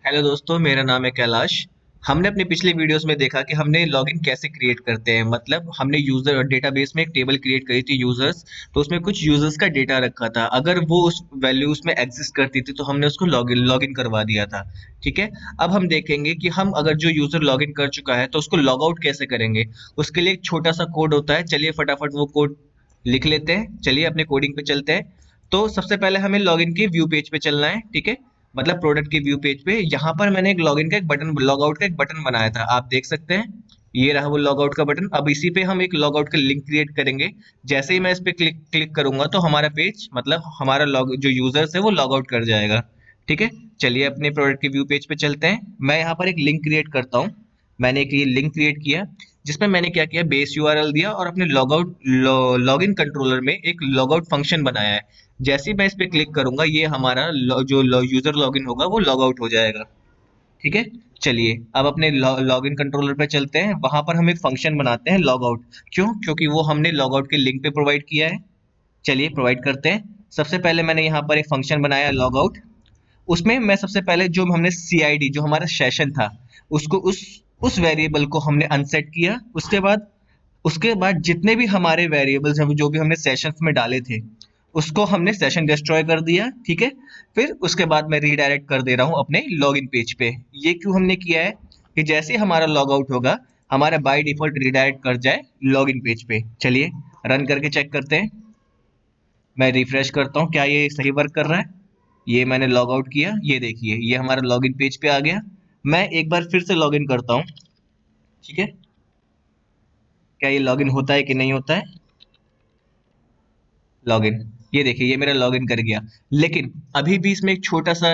Hello दोस्तों, मेरा नाम है कैलाश। हमने अपने पिछले वीडियोस में देखा कि हमने लॉगिन कैसे क्रिएट करते हैं। मतलब हमने यूजर डेटाबेस में एक टेबल क्रिएट करी थी यूजर्स। तो उसमें कुछ यूजर्स का डेटा रखा था। अगर वो उस वैल्यूज में एग्जिस्ट करती थी तो हमने उसको लॉगिन लॉगिन करवा दिया था। ठीक है। अब हम देखेंगे कि हम अगर जो यूजर लॉगिन कर चुका है तो उसको लॉग आउट कैसे करेंगे। उसके लिए एक छोटा सा कोड होता है। चलिए फटाफट वो कोड लिख लेते हैं। चलिए अपने कोडिंग पे चलते हैं। तो सबसे पहले हमें लॉगिन के व्यू पेज पे चलना है। ठीक है। मतलब प्रोडक्ट के व्यू पेज पे यहाँ पर मैंने एक लॉगिन का एक बटन लॉग आउट का एक बटन बनाया था, आप देख सकते हैं। ये रहा वो लॉग आउट का बटन। अब इसी पे हम एक लॉग आउट का लिंक क्रिएट करेंगे। जैसे ही मैं इस पे क्लिक क्लिक करूंगा तो हमारा पेज मतलब हमारा लॉग जो यूजर्स है वो लॉग आउट कर जाएगा। ठीक है। चलिए अपने प्रोडक्ट के व्यू पेज पे चलते हैं। मैं यहाँ पर एक लिंक क्रिएट करता हूँ। मैंने एक ये लिंक क्रिएट किया जिसमें मैंने क्या किया, बेस यूआरएल दिया और अपने लॉगिन कंट्रोलर में एक लॉग आउट फंक्शन बनाया है। जैसे ही मैं इस पे क्लिक करूंगा ये हमारा जो यूजर लॉगिन होगा वो लॉग आउट हो जाएगा। ठीक है। चलिए अब अपने लॉगिन कंट्रोलर पे चलते हैं। वहां पर हम एक फंक्शन बनाते हैं लॉग आउट। क्यों? क्योंकि वो हमने लॉग आउट के लिंक पे प्रोवाइड किया है। चलिए प्रोवाइड करते हैं। सबसे पहले मैंने यहाँ पर एक फंक्शन बनाया लॉग आउट। उसमें मैं सबसे पहले जो हमने सीआईडी जो हमारा सेशन था उसको उस वेरिएबल को हमने अनसेट किया। उसके बाद जितने भी हमारे वेरिएबल्स हैं जो भी हमने सेशंस में डाले थे उसको हमने सेशन डिस्ट्रॉय कर दिया। ठीक है। फिर उसके बाद मैं रीडायरेक्ट कर दे रहा हूँ अपने लॉगिन पेज पे। ये क्यों हमने किया है कि जैसे ही हमारा लॉग आउट होगा हमारा बाय डिफॉल्ट रीडायरेक्ट कर जाए लॉगिन पेज पे। चलिए रन करके चेक करते हैं। मैं रिफ्रेश करता हूँ, क्या ये सही वर्क कर रहा है। ये मैंने लॉग आउट किया, ये देखिए ये हमारा लॉगिन पेज पे आ गया। मैं एक बार फिर से लॉगिन करता हूँ। ठीक है। क्या ये लॉगिन होता है कि नहीं होता है। लॉगिन, ये देखिए ये मेरा लॉगिन कर गया। लेकिन अभी भी इसमें एक छोटा सा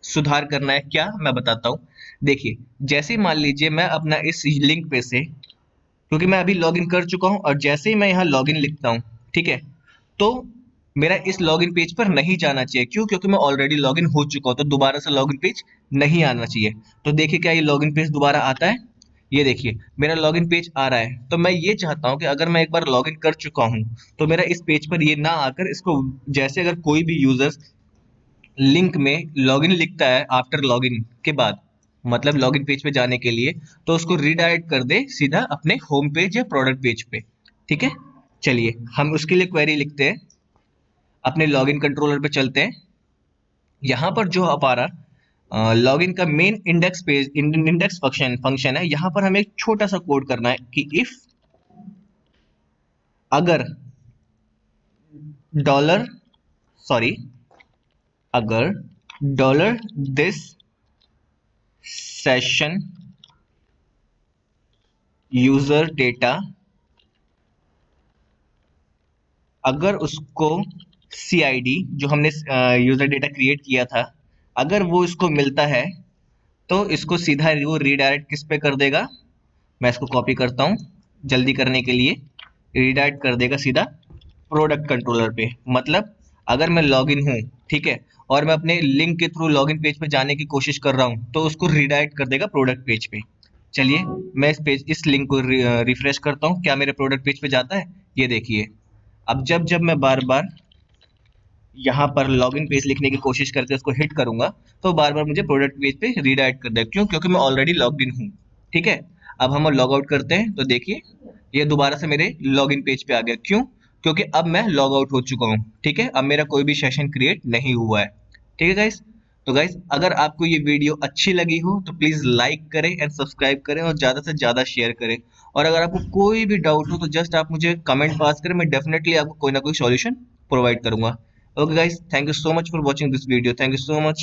सुधार करना है। क्या, मैं बताता हूँ। देखिए जैसे ही मान लीजिए मैं अपना इस लिंक पे से, क्योंकि मैं अभी लॉगिन कर चुका हूँ और जैसे ही मैं यहाँ लॉगिन लिखता हूँ, ठीक है, तो मेरा इस लॉगिन पेज पर नहीं जाना चाहिए। क्यों? क्योंकि मैं ऑलरेडी लॉगिन हो चुका हूँ तो दोबारा से लॉगिन पेज नहीं आना चाहिए। तो देखिए क्या ये लॉगिन पेज दोबारा आता है। ये देखिए मेरा लॉगिन पेज आ रहा है। तो मैं ये चाहता हूँ कि अगर मैं एक बार लॉगिन कर चुका हूँ तो मेरा इस पेज पर ये ना आकर इसको, जैसे अगर कोई भी यूजर लिंक में लॉगिन लिखता है आफ्टर लॉगिन के बाद, मतलब लॉगिन पेज पे जाने के लिए, तो उसको रीडायरेक्ट कर दे सीधा अपने होम पेज या प्रोडक्ट पेज पे। ठीक है। चलिए हम उसके लिए क्वेरी लिखते हैं। अपने लॉगिन कंट्रोलर पे चलते हैं। यहाँ पर जो हमारा लॉगिन का main index page index function है, यहाँ पर हमें एक छोटा सा कोड करना है कि इफ अगर डॉलर सॉरी अगर dollar this session user data, अगर उसको सीआईडी जो हमने यूजर डेटा क्रिएट किया था अगर वो इसको मिलता है तो इसको सीधा वो रीडायरेक्ट किस पे कर देगा। मैं इसको कॉपी करता हूँ जल्दी करने के लिए। रीडायरेक्ट कर देगा सीधा प्रोडक्ट कंट्रोलर पे। मतलब अगर मैं लॉगिन हूँ, ठीक है, और मैं अपने लिंक के थ्रू लॉगिन पेज पे जाने की कोशिश कर रहा हूँ तो उसको रीडायरेक्ट कर देगा प्रोडक्ट पेज पे। चलिए मैं इस लिंक को रिफ्रेश करता हूँ, क्या मेरे प्रोडक्ट पेज पे जाता है। ये देखिए अब जब जब मैं बार बार यहाँ पर लॉगिन पेज लिखने की कोशिश करके उसको हिट करूंगा तो बार बार मुझे प्रोडक्ट पेज पे रीडायरेक्ट कर देगा। क्यों? क्योंकि मैं ऑलरेडी लॉग्ड इन हूँ। ठीक है। अब हम लॉग आउट करते हैं तो देखिए ये दोबारा से मेरे लॉगिन पेज पे आ गया। क्यों? क्योंकि अब मैं लॉग आउट हो चुका हूँ। ठीक है। अब मेरा कोई भी सेशन क्रिएट नहीं हुआ है। ठीक है गाइस। तो गाइस अगर आपको ये वीडियो अच्छी लगी हो तो प्लीज लाइक करें एंड सब्सक्राइब करें और ज्यादा से ज्यादा शेयर करें। और अगर आपको कोई भी डाउट हो तो जस्ट आप मुझे कमेंट पास करें, मैं डेफिनेटली आपको कोई ना कोई सॉल्यूशन प्रोवाइड करूंगा। Okay guys, thank you so much for watching this video. Thank you so much.